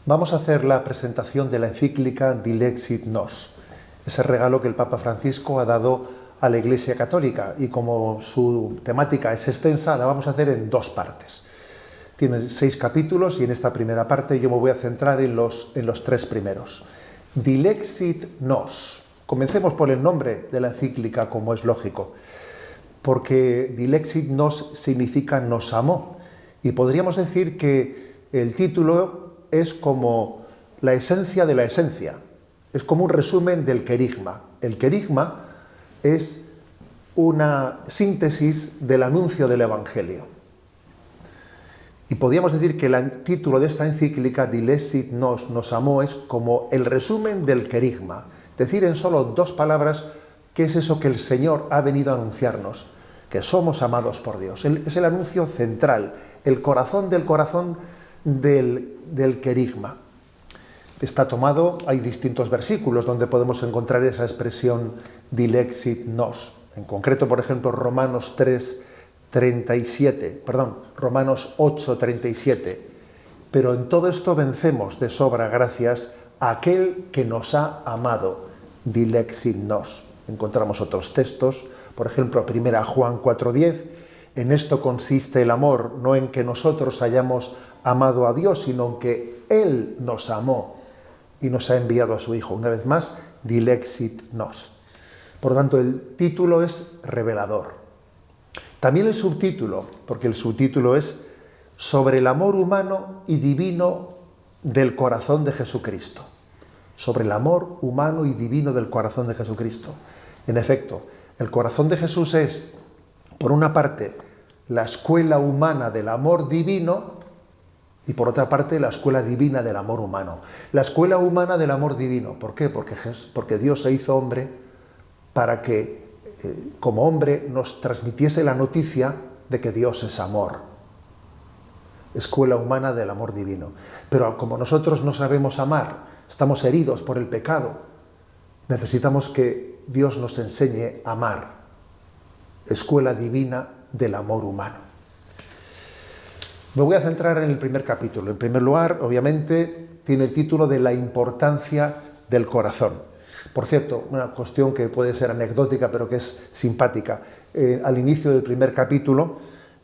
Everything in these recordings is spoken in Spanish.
Vamos a hacer la presentación de la encíclica Dilexit Nos, ese regalo que el Papa Francisco ha dado a la Iglesia Católica, y como su temática es extensa, la vamos a hacer en dos partes. Tiene 6 capítulos y en esta primera parte yo me voy a centrar en los 3 primeros. Dilexit Nos. Comencemos por el nombre de la encíclica, como es lógico, porque Dilexit Nos significa nos amó, y podríamos decir que el título es como la esencia de la esencia, es como un resumen del querigma. El querigma es una síntesis del anuncio del Evangelio. Y podríamos decir que el título de esta encíclica, Dilexit Nos, nos amó, es como el resumen del querigma. Decir en solo 2 palabras qué es eso que el Señor ha venido a anunciarnos, que somos amados por Dios. Es el anuncio central, el corazón del querigma. Está tomado, hay distintos versículos donde podemos encontrar esa expresión Dilexit Nos. En concreto, por ejemplo, Romanos 8:37. Pero en todo esto vencemos de sobra gracias a aquel que nos ha amado. Dilexit Nos. Encontramos otros textos, por ejemplo, 1 Juan 4:10. En esto consiste el amor, no en que nosotros hayamos amado a Dios, sino en que Él nos amó y nos ha enviado a su Hijo. Una vez más, Dilexit Nos. Por lo tanto, el título es revelador. También el subtítulo, porque el subtítulo es sobre el amor humano y divino del corazón de Jesucristo. Sobre el amor humano y divino del corazón de Jesucristo. En efecto, el corazón de Jesús es, por una parte, la escuela humana del amor divino, y por otra parte, la escuela divina del amor humano. La escuela humana del amor divino. ¿Por qué? Porque Dios se hizo hombre para que, como hombre, nos transmitiese la noticia de que Dios es amor. Escuela humana del amor divino. Pero como nosotros no sabemos amar, estamos heridos por el pecado, necesitamos que Dios nos enseñe a amar. Escuela divina del amor humano. Me voy a centrar en el primer capítulo. En primer lugar, obviamente, tiene el título de la importancia del corazón. Por cierto, una cuestión que puede ser anecdótica, pero que es simpática. Al inicio del primer capítulo,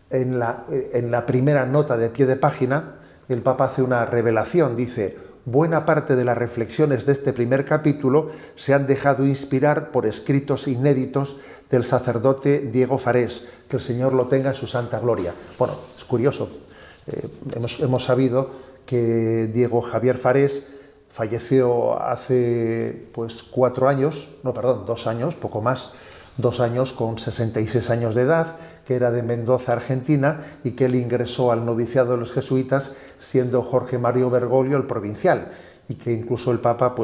en la primera nota de pie de página, el Papa hace una revelación. Dice: buena parte de las reflexiones de este primer capítulo se han dejado inspirar por escritos inéditos del sacerdote Diego Farés, que el Señor lo tenga en su santa gloria. Bueno, es curioso. Hemos sabido que Diego Javier Farés falleció hace 2 años, poco más, 2 años, con 66 años de edad, que era de Mendoza, Argentina, y que él ingresó al noviciado de los jesuitas siendo Jorge Mario Bergoglio el provincial, y que incluso el Papa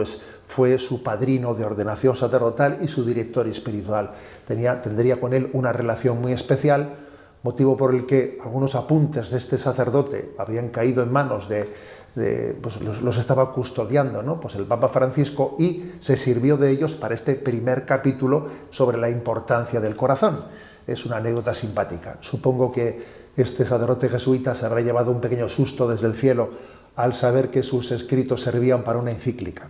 fue su padrino de ordenación sacerdotal y su director espiritual. Tendría con él una relación muy especial, motivo por el que algunos apuntes de este sacerdote habían caído en manos los estaba custodiando, ¿no? El Papa Francisco, y se sirvió de ellos para este primer capítulo sobre la importancia del corazón. Es una anécdota simpática. Supongo que este sacerdote jesuita se habrá llevado un pequeño susto desde el cielo al saber que sus escritos servían para una encíclica.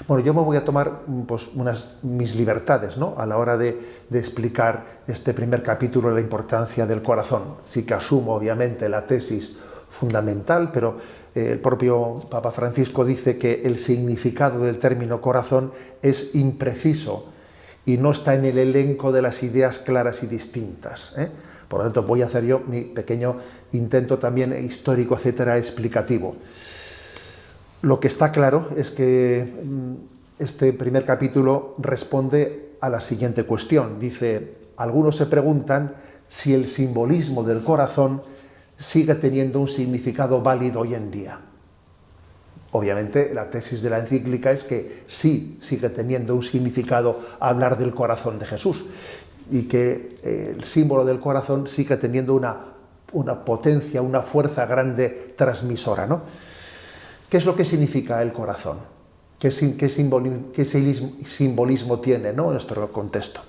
Bueno, yo me voy a tomar mis libertades, ¿no?, a la hora de explicar este primer capítulo de la importancia del corazón. Sí que asumo, obviamente, la tesis fundamental, pero el propio Papa Francisco dice que el significado del término corazón es impreciso y no está en el elenco de las ideas claras y distintas, ¿eh? Por lo tanto, voy a hacer yo mi pequeño intento también histórico, etcétera, explicativo. Lo que está claro es que este primer capítulo responde a la siguiente cuestión. Dice: algunos se preguntan si el simbolismo del corazón sigue teniendo un significado válido hoy en día. Obviamente, la tesis de la encíclica es que sí sigue teniendo un significado hablar del corazón de Jesús, y que el símbolo del corazón sigue teniendo una potencia, una fuerza grande transmisora, ¿no? ¿Qué es lo que significa el corazón? ¿Qué simbolismo tiene, ¿no?, en nuestro contexto?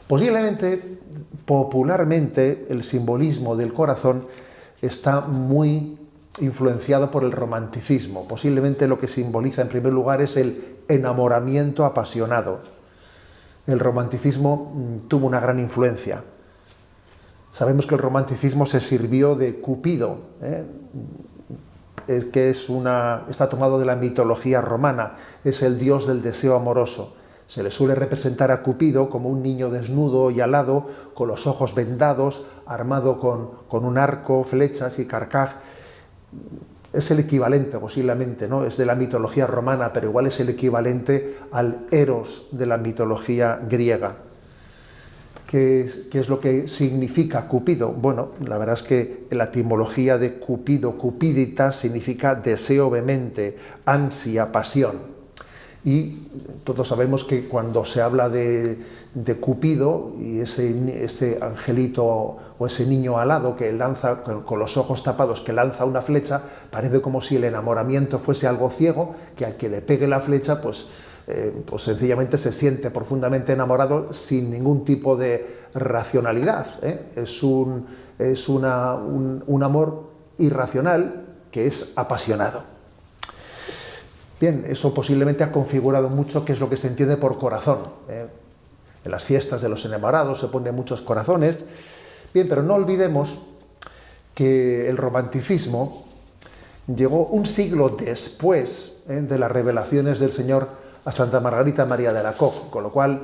Posiblemente, popularmente, el simbolismo del corazón está muy influenciado por el romanticismo. Posiblemente lo que simboliza en primer lugar es el enamoramiento apasionado. El romanticismo tuvo una gran influencia. Sabemos que el romanticismo se sirvió de Cupido, que está tomado de la mitología romana, es el dios del deseo amoroso. Se le suele representar a Cupido como un niño desnudo y alado, con los ojos vendados, armado con un arco, flechas y carcaj. Es el equivalente, posiblemente, ¿no? Es de la mitología romana, pero igual es el equivalente al Eros de la mitología griega. ¿Qué es lo que significa Cupido? Bueno, la verdad es que la etimología de Cupido, cupiditas, significa deseo vehemente, ansia, pasión. Y todos sabemos que cuando se habla de Cupido y ese angelito o ese niño alado que lanza, con los ojos tapados, que lanza una flecha, parece como si el enamoramiento fuese algo ciego, que al que le pegue la flecha, pues sencillamente se siente profundamente enamorado sin ningún tipo de racionalidad. Es un amor irracional que es apasionado. Bien, eso posiblemente ha configurado mucho qué es lo que se entiende por corazón. En las fiestas de los enamorados se ponen muchos corazones. Bien, pero no olvidemos que el romanticismo llegó un siglo después de las revelaciones del Señor a Santa Margarita María de Alacoque, con lo cual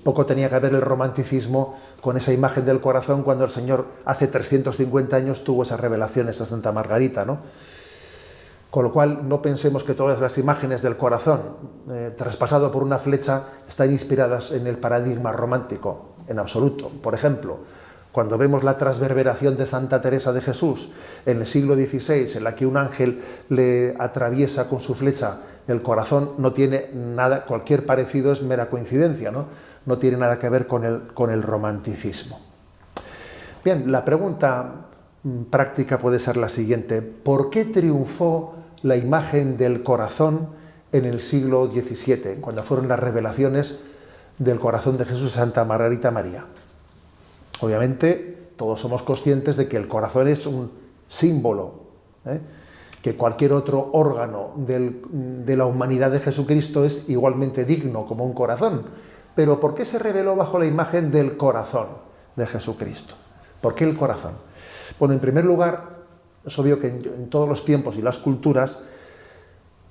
poco tenía que ver el romanticismo con esa imagen del corazón cuando el Señor hace 350 años tuvo esas revelaciones a Santa Margarita, ¿no? Con lo cual no pensemos que todas las imágenes del corazón traspasado por una flecha están inspiradas en el paradigma romántico, en absoluto. Por ejemplo, cuando vemos la transverberación de Santa Teresa de Jesús en el siglo XVI, en la que un ángel le atraviesa con su flecha el corazón, no tiene nada, cualquier parecido es mera coincidencia, ¿no? No tiene nada que ver con el romanticismo. Bien, la pregunta práctica puede ser la siguiente: ¿por qué triunfó la imagen del corazón en el siglo XVII, cuando fueron las revelaciones del corazón de Jesús a Santa Margarita María? Obviamente, todos somos conscientes de que el corazón es un símbolo, que cualquier otro órgano de la humanidad de Jesucristo es igualmente digno como un corazón. Pero ¿por qué se reveló bajo la imagen del corazón de Jesucristo? ¿Por qué el corazón? Bueno, en primer lugar, es obvio que en todos los tiempos y las culturas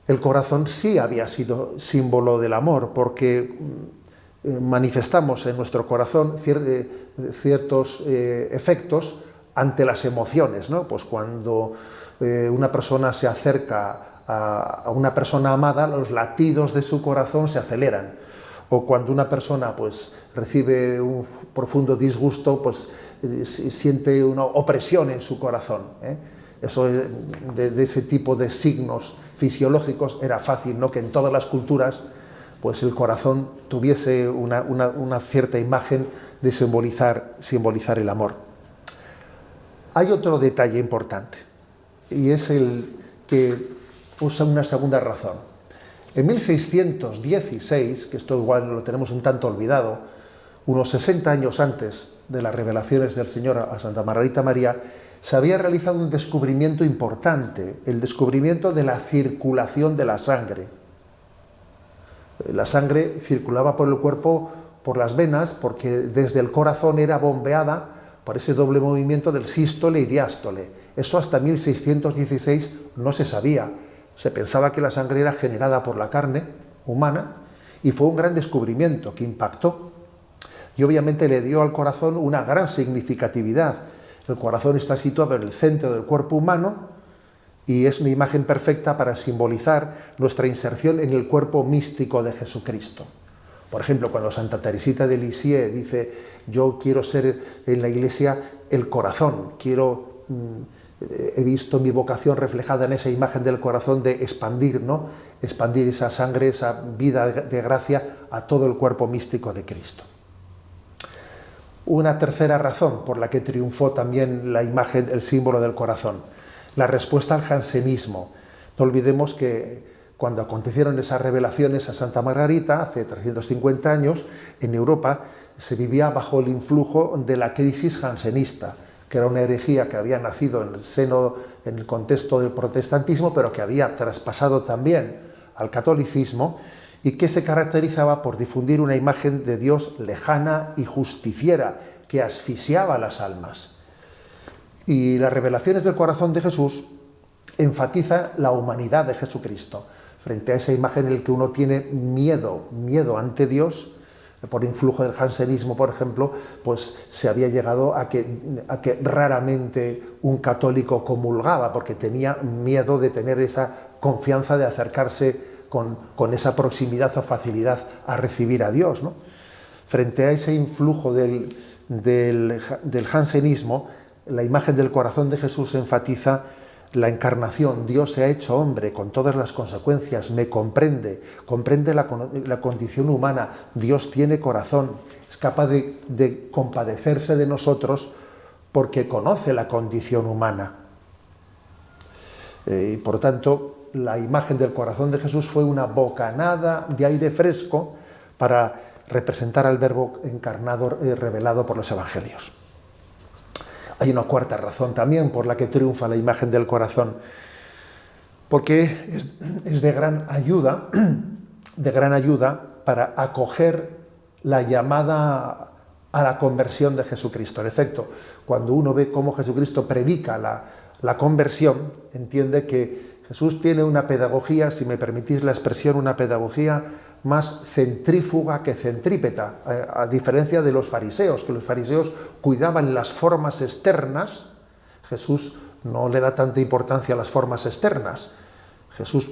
el corazón sí había sido símbolo del amor, porque manifestamos en nuestro corazón ciertos efectos ante las emociones, ¿no? Pues cuando una persona se acerca a una persona amada, los latidos de su corazón se aceleran. O cuando una persona pues recibe un profundo disgusto, pues siente una opresión en su corazón. Eso de ese tipo de signos fisiológicos era fácil, ¿no? Que en todas las culturas pues el corazón tuviese una cierta imagen de simbolizar el amor. Hay otro detalle importante, y es el que usa una segunda razón. En 1616, que esto igual lo tenemos un tanto olvidado, unos 60 años antes de las revelaciones del Señor a Santa Margarita María, se había realizado un descubrimiento importante, el descubrimiento de la circulación de la sangre. La sangre circulaba por el cuerpo, por las venas, porque desde el corazón era bombeada por ese doble movimiento del sístole y diástole. Eso hasta 1616 no se sabía. Se pensaba que la sangre era generada por la carne humana, y fue un gran descubrimiento que impactó. Y obviamente le dio al corazón una gran significatividad. El corazón está situado en el centro del cuerpo humano y es una imagen perfecta para simbolizar nuestra inserción en el cuerpo místico de Jesucristo. Por ejemplo, cuando Santa Teresita de Lisieux dice: yo quiero ser en la Iglesia el corazón, he visto mi vocación reflejada en esa imagen del corazón de expandir, ¿no? Expandir esa sangre, esa vida de gracia a todo el cuerpo místico de Cristo. Una tercera razón por la que triunfó también la imagen, el símbolo del corazón: la respuesta al jansenismo. No olvidemos que cuando acontecieron esas revelaciones a Santa Margarita, hace 350 años, en Europa se vivía bajo el influjo de la crisis jansenista, que era una herejía que había nacido en el seno, en el contexto del protestantismo, pero que había traspasado también al catolicismo, y que se caracterizaba por difundir una imagen de Dios lejana y justiciera, que asfixiaba las almas. Y las revelaciones del corazón de Jesús enfatizan la humanidad de Jesucristo. Frente a esa imagen en la que uno tiene miedo ante Dios, por influjo del jansenismo, por ejemplo, pues se había llegado a que raramente un católico comulgaba, porque tenía miedo de tener esa confianza de acercarse con esa proximidad o facilidad a recibir a Dios, ¿no? Frente a ese influjo del jansenismo, la imagen del corazón de Jesús enfatiza la encarnación. Dios se ha hecho hombre con todas las consecuencias, me comprende la condición humana. Dios tiene corazón, es capaz de compadecerse de nosotros porque conoce la condición humana. Y por tanto, la imagen del corazón de Jesús fue una bocanada de aire fresco para representar al Verbo encarnado, revelado por los Evangelios. Hay una cuarta razón también por la que triunfa la imagen del corazón, porque es de gran ayuda para acoger la llamada a la conversión de Jesucristo. En efecto, cuando uno ve cómo Jesucristo predica la conversión, entiende que Jesús tiene una pedagogía, si me permitís la expresión, una pedagogía más centrífuga que centrípeta, a diferencia de los fariseos, que los fariseos cuidaban las formas externas. Jesús no le da tanta importancia a las formas externas. Jesús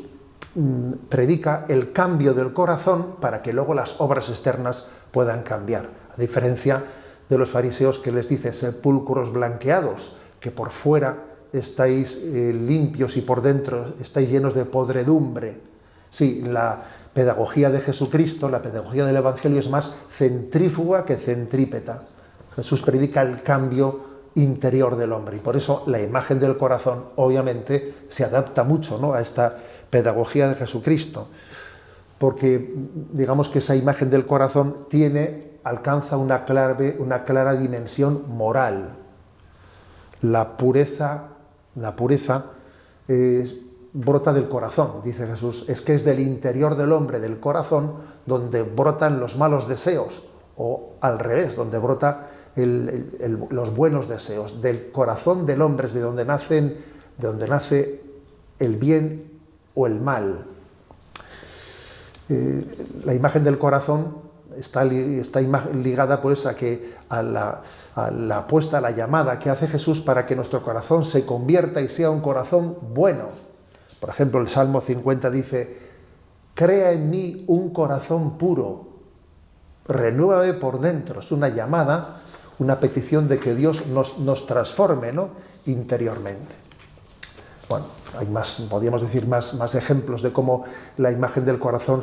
predica el cambio del corazón para que luego las obras externas puedan cambiar, a diferencia de los fariseos, que les dice sepulcros blanqueados, que por fuera estáis limpios y por dentro estáis llenos de podredumbre. Sí, la pedagogía de Jesucristo, la pedagogía del Evangelio es más centrífuga que centrípeta. Jesús predica el cambio interior del hombre, y por eso la imagen del corazón obviamente se adapta mucho, ¿no?, a esta pedagogía de Jesucristo, porque digamos que esa imagen del corazón alcanza una clara dimensión moral. La pureza brota del corazón, dice Jesús. Es que es del interior del hombre, del corazón, donde brotan los malos deseos, o al revés, donde brota los buenos deseos. Del corazón del hombre es de donde nace el bien o el mal. La imagen del corazón está ligada pues a la apuesta, a la llamada que hace Jesús para que nuestro corazón se convierta y sea un corazón bueno. Por ejemplo, el Salmo 50 dice: crea en mí un corazón puro, renuévame por dentro. Es una llamada, una petición de que Dios nos transforme, ¿no?, interiormente. Bueno, podríamos decir más ejemplos de cómo la imagen del corazón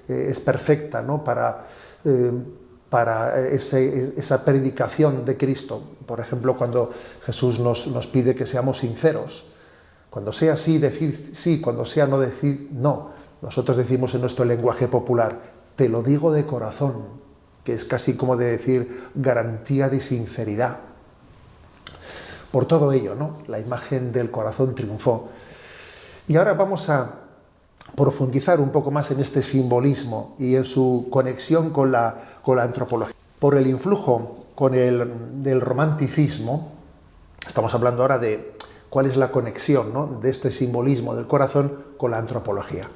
es perfecta, ¿no?, para esa predicación de Cristo. Por ejemplo, cuando Jesús nos pide que seamos sinceros. Cuando sea sí, decid sí; cuando sea no, decid no. Nosotros decimos en nuestro lenguaje popular: te lo digo de corazón, que es casi como de decir garantía de sinceridad. Por todo ello, ¿no?, la imagen del corazón triunfó. Y ahora vamos a profundizar un poco más en este simbolismo y en su conexión con la antropología. Por el influjo del romanticismo, estamos hablando ahora de cuál es la conexión, ¿no?, de este simbolismo del corazón con la antropología.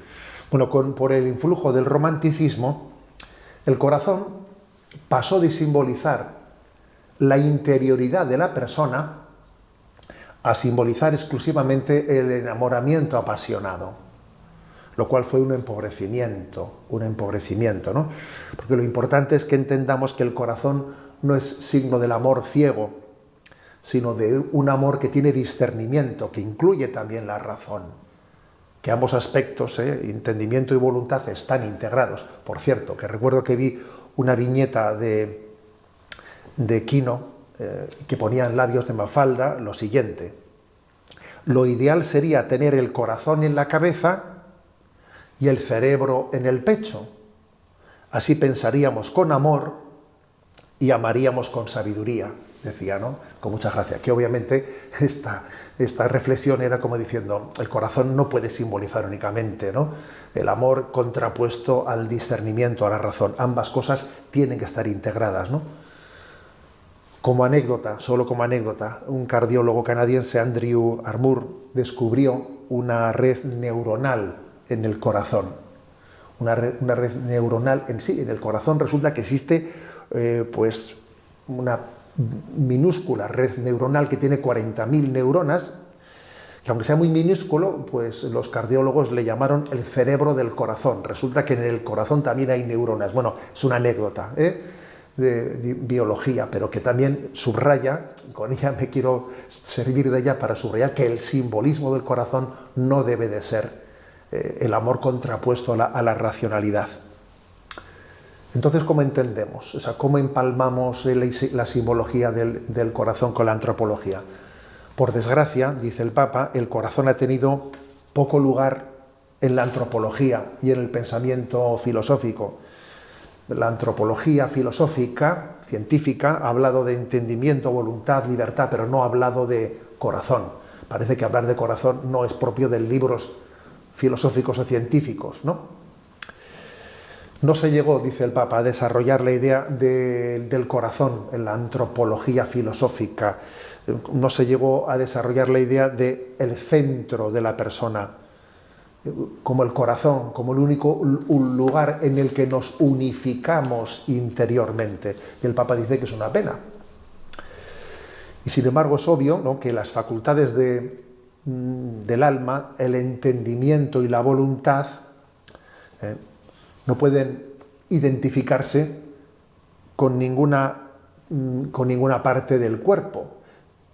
Bueno, por el influjo del romanticismo, el corazón pasó de simbolizar la interioridad de la persona a simbolizar exclusivamente el enamoramiento apasionado, lo cual fue un empobrecimiento, ¿no? Porque lo importante es que entendamos que el corazón no es signo del amor ciego, sino de un amor que tiene discernimiento, que incluye también la razón, que ambos aspectos, entendimiento y voluntad, están integrados. Por cierto, que recuerdo que vi una viñeta de Quino, que ponía en labios de Mafalda lo siguiente: lo ideal sería tener el corazón en la cabeza y el cerebro en el pecho. Así pensaríamos con amor y amaríamos con sabiduría. decía, ¿no? Con mucha gracia, que obviamente esta reflexión era como diciendo, el corazón no puede simbolizar únicamente, ¿no?, el amor contrapuesto al discernimiento, a la razón. Ambas cosas tienen que estar integradas, ¿no? Como anécdota, solo como anécdota, un cardiólogo canadiense, Andrew Armour, descubrió una red neuronal en el corazón. Una red neuronal en sí, en el corazón resulta que existe pues una minúscula red neuronal que tiene 40.000 neuronas, que aunque sea muy minúsculo, pues los cardiólogos le llamaron el cerebro del corazón. Resulta que en el corazón también hay neuronas. Bueno, es una anécdota de biología, pero que también subraya, con ella me quiero servir de ella para subrayar que el simbolismo del corazón no debe de ser el amor contrapuesto a la racionalidad. Entonces, ¿cómo entendemos? O sea, ¿cómo empalmamos la simbología del corazón con la antropología? Por desgracia, dice el Papa, el corazón ha tenido poco lugar en la antropología y en el pensamiento filosófico. La antropología filosófica, científica, ha hablado de entendimiento, voluntad, libertad, pero no ha hablado de corazón. Parece que hablar de corazón no es propio de libros filosóficos o científicos, ¿no? No se llegó, dice el Papa, a desarrollar la idea del corazón en la antropología filosófica. No se llegó a desarrollar la idea del centro de la persona, como el corazón, como el único un lugar en el que nos unificamos interiormente. Y el Papa dice que es una pena. Y sin embargo es obvio, ¿no?, que las facultades del alma, el entendimiento y la voluntad, no pueden identificarse con ninguna parte del cuerpo.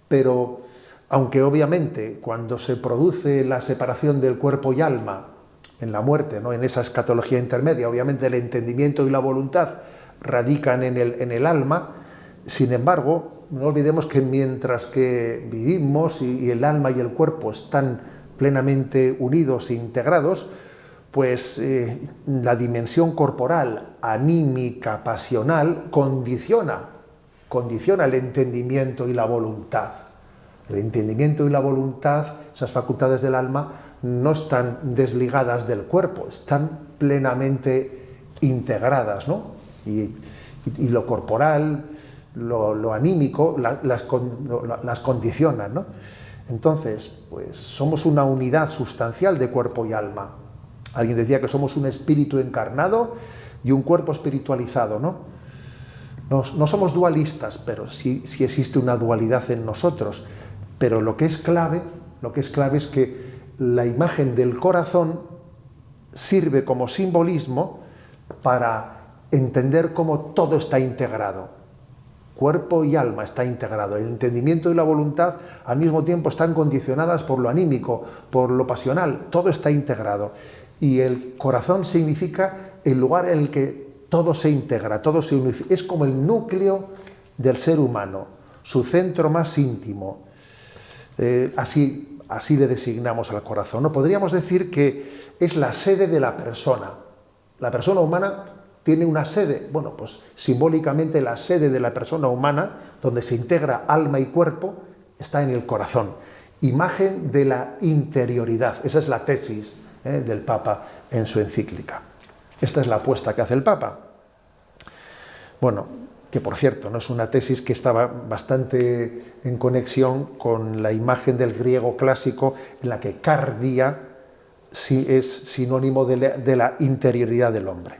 Pero, aunque obviamente cuando se produce la separación del cuerpo y alma en la muerte, ¿no?, en esa escatología intermedia, obviamente el entendimiento y la voluntad radican en el alma. Sin embargo, no olvidemos que mientras que vivimos y el alma y el cuerpo están plenamente unidos e integrados, pues la dimensión corporal, anímica, pasional, condiciona el entendimiento y la voluntad. El entendimiento y la voluntad, esas facultades del alma, no están desligadas del cuerpo, están plenamente integradas, ¿no? Y lo corporal, lo anímico, las condicionan, ¿no? Entonces, pues somos una unidad sustancial de cuerpo y alma. Alguien decía que somos un espíritu encarnado y un cuerpo espiritualizado, ¿no? No somos dualistas, pero sí existe una dualidad en nosotros. Pero lo que es clave es que la imagen del corazón sirve como simbolismo para entender cómo todo está integrado. Cuerpo y alma está integrado. El entendimiento y la voluntad al mismo tiempo están condicionadas por lo anímico, por lo pasional. Todo está integrado. Y el corazón significa el lugar en el que todo se integra, todo se unifica. Es como el núcleo del ser humano, su centro más íntimo. Así le designamos al corazón, ¿no? Podríamos decir que es la sede de la persona. La persona humana tiene una sede. Bueno, pues simbólicamente la sede de la persona humana, donde se integra alma y cuerpo, está en el corazón. Imagen de la interioridad. Esa es la tesis del Papa en su encíclica. Esta es la apuesta que hace el Papa. Bueno, que por cierto, no es una tesis que estaba bastante en conexión con la imagen del griego clásico, en la que cardia sí es sinónimo de la interioridad del hombre.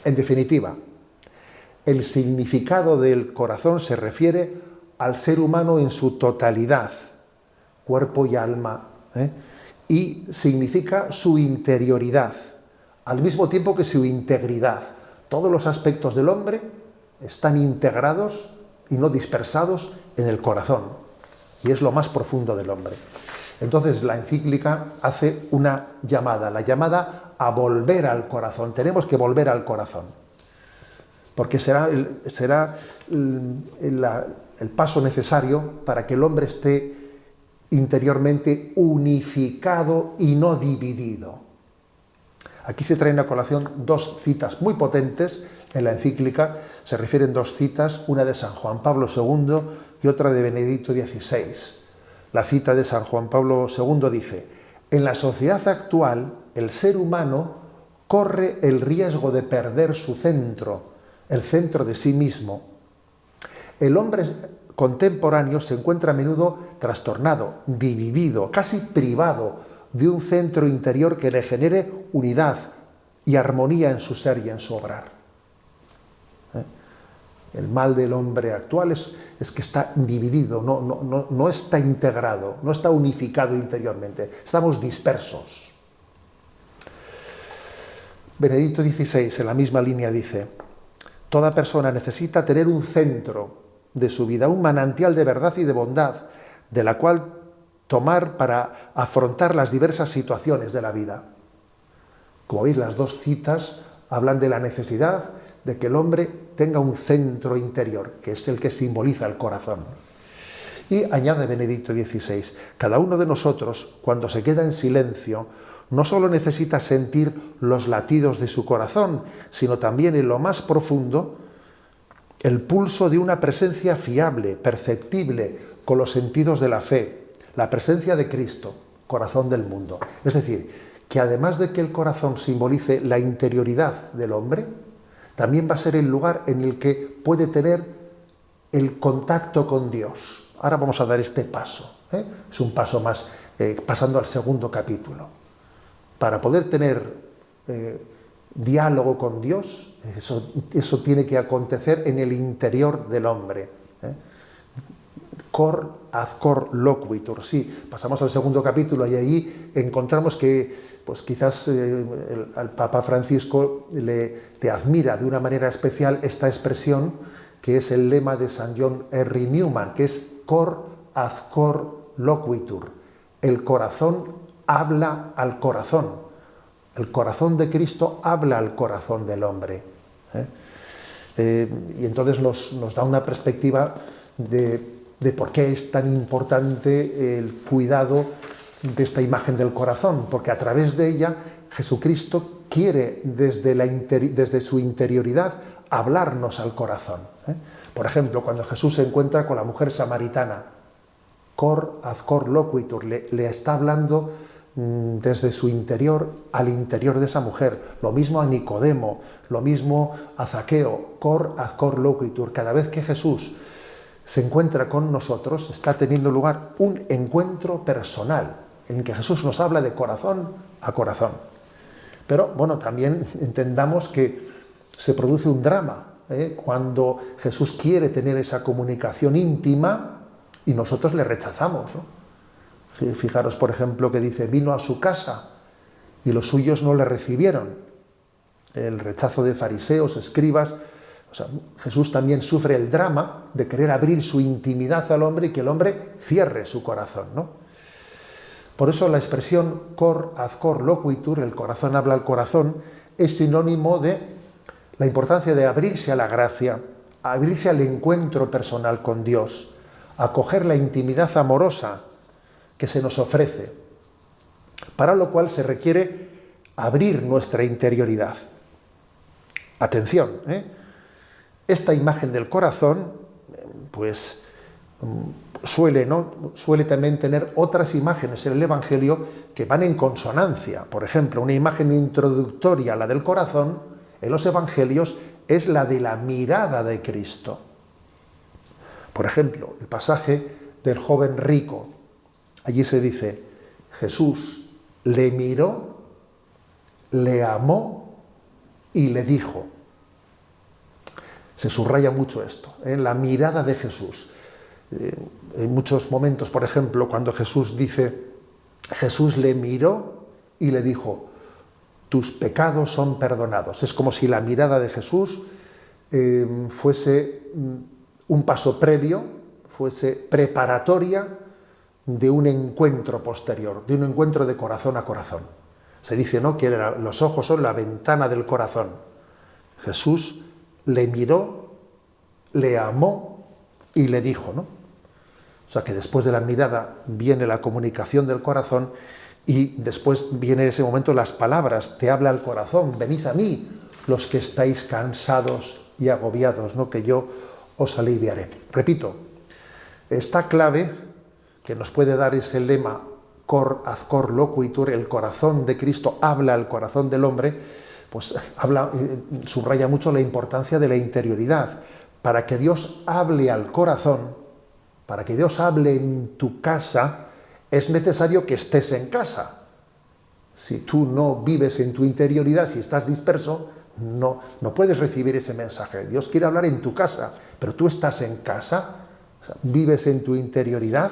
En definitiva, el significado del corazón se refiere al ser humano en su totalidad, cuerpo y alma, y significa su interioridad, al mismo tiempo que su integridad. Todos los aspectos del hombre están integrados y no dispersados en el corazón, y es lo más profundo del hombre. Entonces la encíclica hace una llamada, la llamada a volver al corazón. Tenemos que volver al corazón, porque será el paso necesario para que el hombre esté interiormente unificado y no dividido. Aquí se traen a colación dos citas muy potentes en la encíclica. Se refieren dos citas, una de San Juan Pablo II, y otra de Benedicto XVI. La cita de San Juan Pablo II dice: en la sociedad actual, el ser humano corre el riesgo de perder su centro, el centro de sí mismo. El hombre contemporáneo se encuentra a menudo trastornado, dividido, casi privado de un centro interior que le genere unidad y armonía en su ser y en su obrar. El mal del hombre actual es que está dividido, no está integrado, no está unificado interiormente. Estamos dispersos. Benedicto XVI, en la misma línea, dice: toda persona necesita tener un centro de su vida, un manantial de verdad y de bondad, de la cual tomar para afrontar las diversas situaciones de la vida. Como veis, las dos citas hablan de la necesidad de que el hombre tenga un centro interior, que es el que simboliza el corazón. Y añade Benedicto XVI: cada uno de nosotros, cuando se queda en silencio, no solo necesita sentir los latidos de su corazón, sino también en lo más profundo el pulso de una presencia fiable, perceptible, con los sentidos de la fe, la presencia de Cristo, corazón del mundo. Es decir, que además de que el corazón simbolice la interioridad del hombre, también va a ser el lugar en el que puede tener el contacto con Dios. Ahora vamos a dar este paso, es un paso más, pasando al segundo capítulo. Para poder tener diálogo con Dios, eso tiene que acontecer en el interior del hombre. Cor ad cor loquitur. Sí, pasamos al segundo capítulo y ahí encontramos que pues quizás al Papa Francisco le admira de una manera especial esta expresión, que es el lema de San John Henry Newman, que es cor ad cor loquitur. El corazón habla al corazón. El corazón de Cristo habla al corazón del hombre. Y entonces nos da una perspectiva de por qué es tan importante el cuidado de esta imagen del corazón, porque a través de ella Jesucristo quiere desde su interioridad hablarnos al corazón. Por ejemplo, cuando Jesús se encuentra con la mujer samaritana, cor ad cor loquitur, le está hablando desde su interior al interior de esa mujer. Lo mismo a Nicodemo, lo mismo a Zaqueo, cor ad cor loquitur. Cada vez que Jesús se encuentra con nosotros, está teniendo lugar un encuentro personal en que Jesús nos habla de corazón a corazón. Pero bueno, también entendamos que se produce un drama cuando Jesús quiere tener esa comunicación íntima y nosotros le rechazamos, ¿no? Fijaros, por ejemplo, que dice: vino a su casa y los suyos no le recibieron. El rechazo de fariseos, escribas. O sea, Jesús también sufre el drama de querer abrir su intimidad al hombre y que el hombre cierre su corazón, ¿no? Por eso la expresión cor ad cor loquitur, el corazón habla al corazón, es sinónimo de la importancia de abrirse a la gracia, abrirse al encuentro personal con Dios, acoger la intimidad amorosa que se nos ofrece, para lo cual se requiere abrir nuestra interioridad. Atención, esta imagen del corazón, pues suele también tener otras imágenes en el Evangelio que van en consonancia. Por ejemplo, una imagen introductoria, la del corazón, en los Evangelios es la de la mirada de Cristo. Por ejemplo, el pasaje del joven rico. Allí se dice: Jesús le miró, le amó y le dijo. Se subraya mucho esto, la mirada de Jesús. En muchos momentos, por ejemplo, cuando Jesús dice: Jesús le miró y le dijo: tus pecados son perdonados. Es como si la mirada de Jesús fuese un paso previo, fuese preparatoria de un encuentro posterior, de un encuentro de corazón a corazón. Se dice, ¿no?, que los ojos son la ventana del corazón. Jesús le miró, le amó y le dijo, ¿no? O sea que después de la mirada viene la comunicación del corazón y después viene en ese momento las palabras, te habla el corazón, venid a mí los que estáis cansados y agobiados, ¿no?, que yo os aliviaré. Repito, Esta clave que nos puede dar ese lema cor ad cor loquitur, el corazón de Cristo habla al corazón del hombre, pues subraya mucho la importancia de la interioridad. Para que Dios hable al corazón, para que Dios hable en tu casa, es necesario que estés en casa. Si tú no vives en tu interioridad, si estás disperso, no puedes recibir ese mensaje. Dios quiere hablar en tu casa, pero tú estás en casa, o sea, vives en tu interioridad.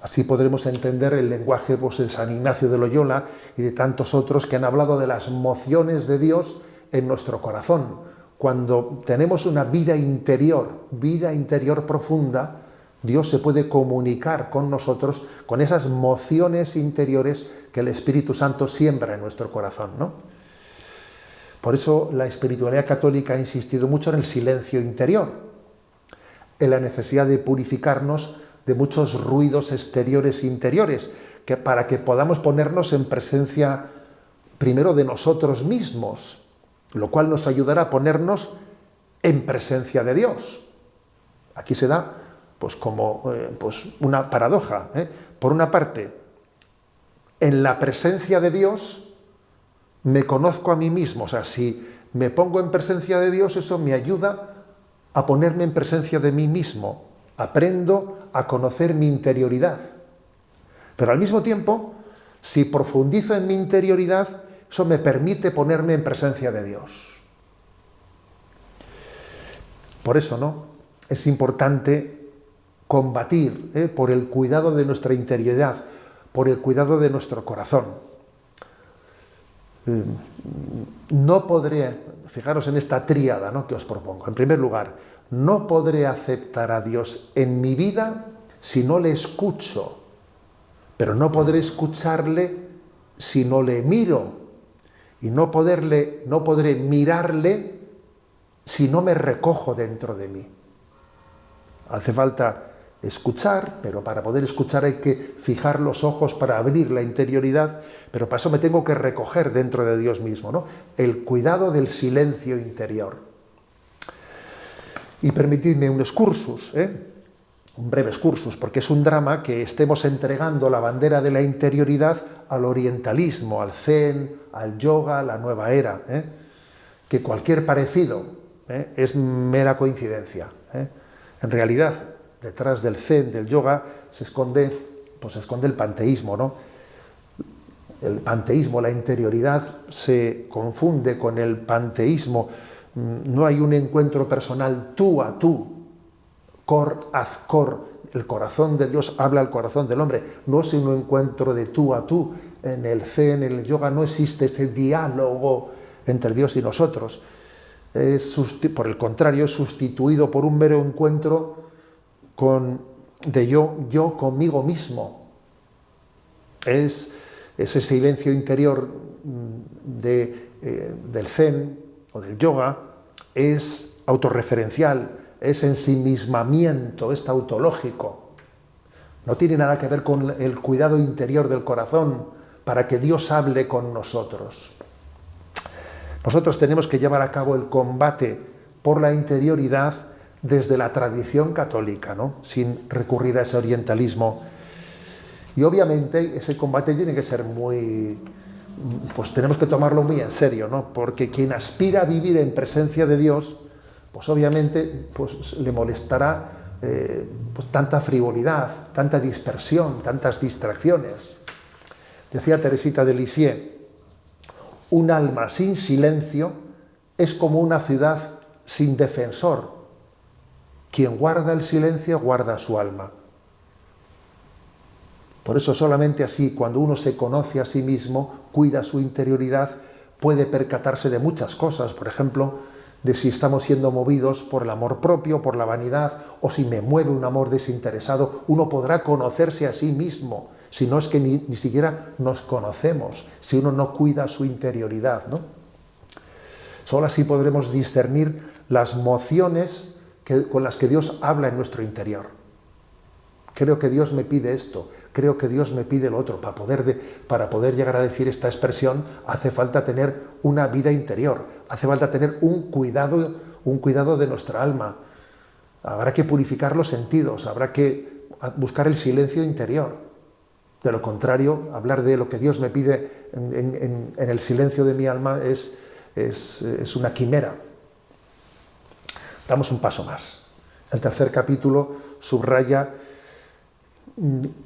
Así podremos entender el lenguaje de San Ignacio de Loyola y de tantos otros que han hablado de las mociones de Dios en nuestro corazón. Cuando tenemos una vida interior profunda, Dios se puede comunicar con nosotros con esas mociones interiores que el Espíritu Santo siembra en nuestro corazón, ¿no? Por eso la espiritualidad católica ha insistido mucho en el silencio interior, en la necesidad de purificarnos de muchos ruidos exteriores e interiores, para que podamos ponernos en presencia primero de nosotros mismos, lo cual nos ayudará a ponernos en presencia de Dios. Aquí se da una paradoja, ¿eh? Por una parte, en la presencia de Dios me conozco a mí mismo, o sea, si me pongo en presencia de Dios, eso me ayuda a ponerme en presencia de mí mismo, aprendo a conocer mi interioridad. Pero al mismo tiempo, si profundizo en mi interioridad, eso me permite ponerme en presencia de Dios. Por eso, ¿no?, es importante combatir por el cuidado de nuestra interioridad, por el cuidado de nuestro corazón. No podré, fijaros en esta tríada, ¿no?, que os propongo. En primer lugar, no podré aceptar a Dios en mi vida si no le escucho, pero no podré escucharle si no le miro, y no podré mirarle si no me recojo dentro de mí. Hace falta escuchar, pero para poder escuchar hay que fijar los ojos para abrir la interioridad, pero para eso me tengo que recoger dentro de Dios mismo, ¿no? El cuidado del silencio interior. Y permitidme un excursus, un breve excursus, porque es un drama que estemos entregando la bandera de la interioridad al orientalismo, al zen, al yoga, a la nueva era, que cualquier parecido es mera coincidencia. En realidad, detrás del zen, del yoga, se esconde el panteísmo, ¿no? El panteísmo, la interioridad, se confunde con el panteísmo. No hay un encuentro personal tú a tú, cor ad cor. El corazón de Dios habla al corazón del hombre. No es un encuentro de tú a tú. En el zen, en el yoga, no existe ese diálogo entre Dios y nosotros. Por el contrario, es sustituido por un mero encuentro de yo conmigo mismo. Es ese silencio interior del zen o del yoga, es autorreferencial, es ensimismamiento, es tautológico. No tiene nada que ver con el cuidado interior del corazón para que Dios hable con nosotros. Nosotros tenemos que llevar a cabo el combate por la interioridad desde la tradición católica, ¿no?, sin recurrir a ese orientalismo. Y obviamente ese combate tiene que ser tenemos que tomarlo muy en serio, ¿no?, porque quien aspira a vivir en presencia de Dios, pues obviamente le molestará tanta frivolidad, tanta dispersión, tantas distracciones. Decía Teresita de Lisieux, un alma sin silencio es como una ciudad sin defensor. Quien guarda el silencio guarda su alma. Por eso solamente así, cuando uno se conoce a sí mismo, cuida su interioridad, puede percatarse de muchas cosas. Por ejemplo, de si estamos siendo movidos por el amor propio, por la vanidad, o si me mueve un amor desinteresado. Uno podrá conocerse a sí mismo, si no es que ni siquiera nos conocemos, si uno no cuida su interioridad, ¿no? Solo así podremos discernir las mociones con las que Dios habla en nuestro interior. Creo que Dios me pide esto, creo que Dios me pide lo otro. Para poder llegar a decir esta expresión hace falta tener una vida interior, hace falta tener un cuidado de nuestra alma, Habrá que purificar los sentidos, habrá que buscar el silencio interior. De lo contrario, hablar de lo que Dios me pide en el silencio de mi alma es una quimera. Damos un paso más. El tercer capítulo subraya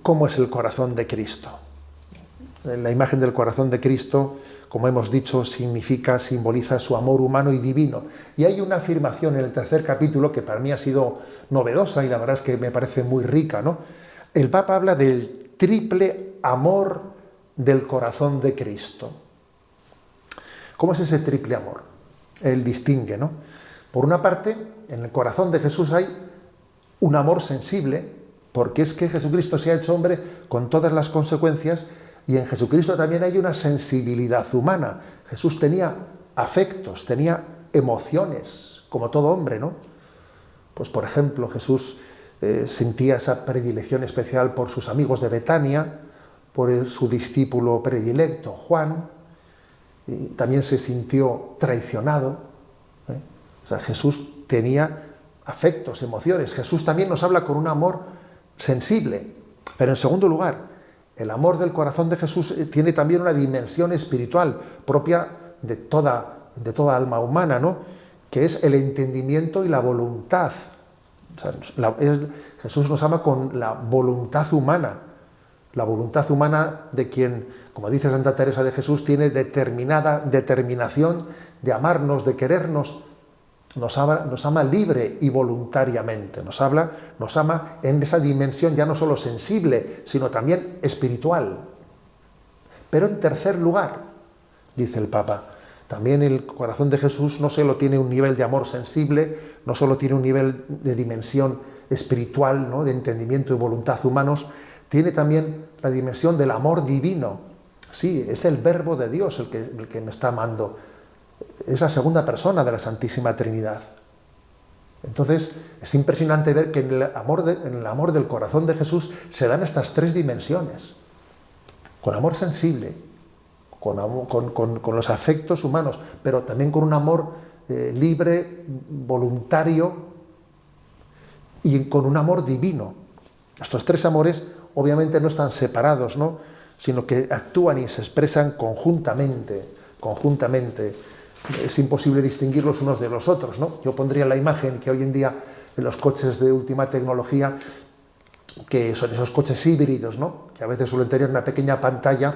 cómo es el corazón de Cristo. La imagen del corazón de Cristo, como hemos dicho, simboliza su amor humano y divino. Y hay una afirmación en el tercer capítulo que para mí ha sido novedosa y la verdad es que me parece muy rica, ¿no? El Papa habla del triple amor del corazón de Cristo. ¿Cómo es ese triple amor? Él distingue, ¿no? Por una parte, en el corazón de Jesús hay un amor sensible, porque es que Jesucristo se ha hecho hombre con todas las consecuencias, y en Jesucristo también hay una sensibilidad humana. Jesús tenía afectos, tenía emociones, como todo hombre, ¿no? Pues por ejemplo, Jesús sentía esa predilección especial por sus amigos de Betania, por su discípulo predilecto, Juan, y también se sintió traicionado. O sea, Jesús tenía afectos, emociones. Jesús también nos habla con un amor sensible. Pero en segundo lugar, el amor del corazón de Jesús tiene también una dimensión espiritual propia de toda alma humana, ¿no? Que es el entendimiento y la voluntad. O sea, Jesús nos ama con la voluntad humana de quien, como dice Santa Teresa de Jesús, tiene determinada determinación de amarnos, de querernos. Nos ama libre y voluntariamente, nos ama en esa dimensión ya no solo sensible, sino también espiritual. Pero en tercer lugar, dice el Papa, también el corazón de Jesús no solo tiene un nivel de amor sensible, no solo tiene un nivel de dimensión espiritual, ¿no?, de entendimiento y voluntad humanos, tiene también la dimensión del amor divino. Sí, es el Verbo de Dios el que me está amando. Es la segunda persona de la Santísima Trinidad. Entonces, es impresionante ver que en el amor del corazón de Jesús se dan estas tres dimensiones. Con amor sensible, con los afectos humanos, pero también con un amor libre, voluntario y con un amor divino. Estos tres amores obviamente no están separados, ¿no?, sino que actúan y se expresan conjuntamente. Es imposible distinguirlos unos de los otros, ¿no? Yo pondría la imagen que hoy en día en los coches de última tecnología, que son esos coches híbridos, ¿no?, que a veces suelen tener una pequeña pantalla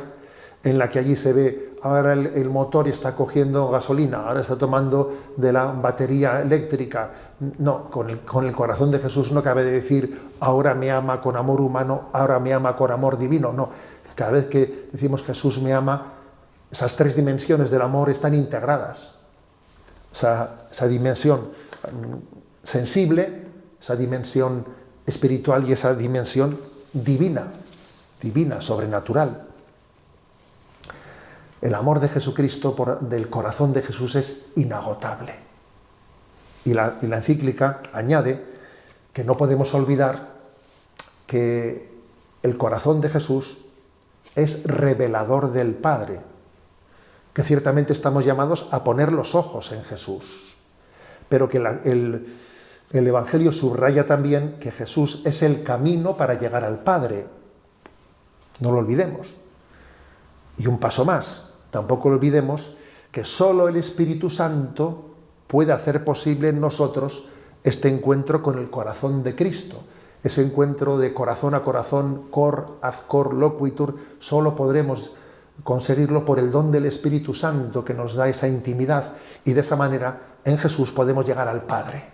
en la que allí se ve, ahora el motor está cogiendo gasolina, ahora está tomando de la batería eléctrica. No, con el corazón de Jesús no cabe de decir, ahora me ama con amor humano, ahora me ama con amor divino. No, cada vez que decimos Jesús me ama, esas tres dimensiones del amor están integradas. Esa dimensión sensible, esa dimensión espiritual y esa dimensión divina, sobrenatural. El amor de Jesucristo, del corazón de Jesús, es inagotable. Y la encíclica añade que no podemos olvidar que el corazón de Jesús es revelador del Padre, que ciertamente estamos llamados a poner los ojos en Jesús, pero que el Evangelio subraya también que Jesús es el camino para llegar al Padre. No lo olvidemos. Y un paso más, tampoco olvidemos que solo el Espíritu Santo puede hacer posible en nosotros este encuentro con el corazón de Cristo. Ese encuentro de corazón a corazón, cor ad cor loquitur, solo podremos conseguirlo por el don del Espíritu Santo que nos da esa intimidad, y de esa manera en Jesús podemos llegar al Padre.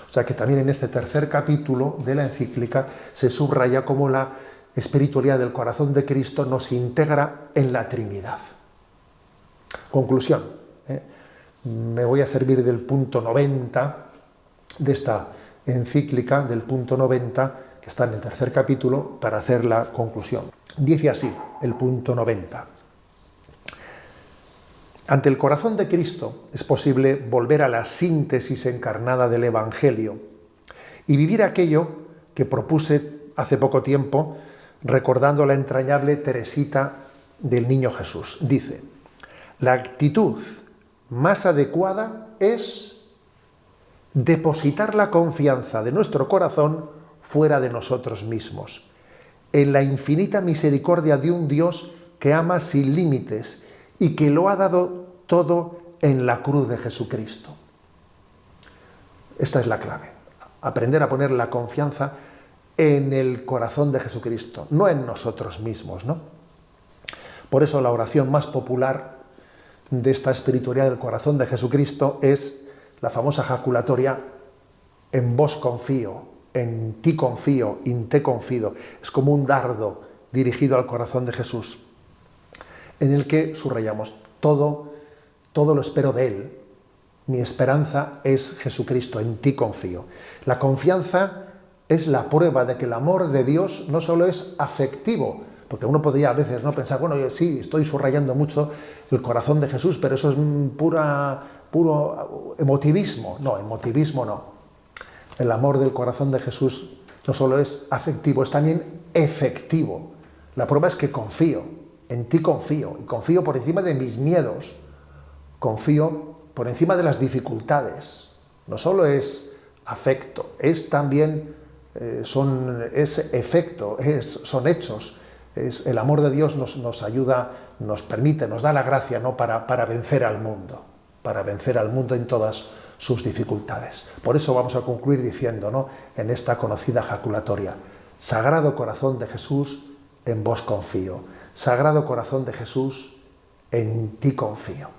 O sea que también en este tercer capítulo de la encíclica se subraya cómo la espiritualidad del corazón de Cristo nos integra en la Trinidad. Conclusión. Me voy a servir del punto 90 de esta encíclica, del punto 90, que está en el tercer capítulo, para hacer la conclusión. Dice así el punto 90. Ante el corazón de Cristo es posible volver a la síntesis encarnada del Evangelio y vivir aquello que propuse hace poco tiempo, recordando la entrañable Teresita del Niño Jesús. Dice: la actitud más adecuada es depositar la confianza de nuestro corazón fuera de nosotros mismos, en la infinita misericordia de un Dios que ama sin límites y que lo ha dado todo en la cruz de Jesucristo. Esta es la clave, aprender a poner la confianza en el corazón de Jesucristo, no en nosotros mismos, ¿no? Por eso la oración más popular de esta espiritualidad del corazón de Jesucristo es la famosa jaculatoria: en vos confío, en ti confío, in te confido. Es como un dardo dirigido al corazón de Jesús, en el que subrayamos todo lo espero de Él. Mi esperanza es Jesucristo, en ti confío. La confianza es la prueba de que el amor de Dios no solo es afectivo, porque uno podría a veces no pensar, bueno, yo sí, estoy subrayando mucho el corazón de Jesús, pero eso es puro emotivismo. No, emotivismo no. El amor del corazón de Jesús no solo es afectivo, es también efectivo. La prueba es que confío, en ti confío, y confío por encima de mis miedos, confío por encima de las dificultades. No solo es afecto, es también es efecto, son hechos. El amor de Dios nos ayuda, nos permite, nos da la gracia, ¿no?, para vencer al mundo en todas sus dificultades. Por eso vamos a concluir diciendo, ¿no?, en esta conocida jaculatoria: Sagrado Corazón de Jesús, en vos confío. Sagrado Corazón de Jesús, en ti confío.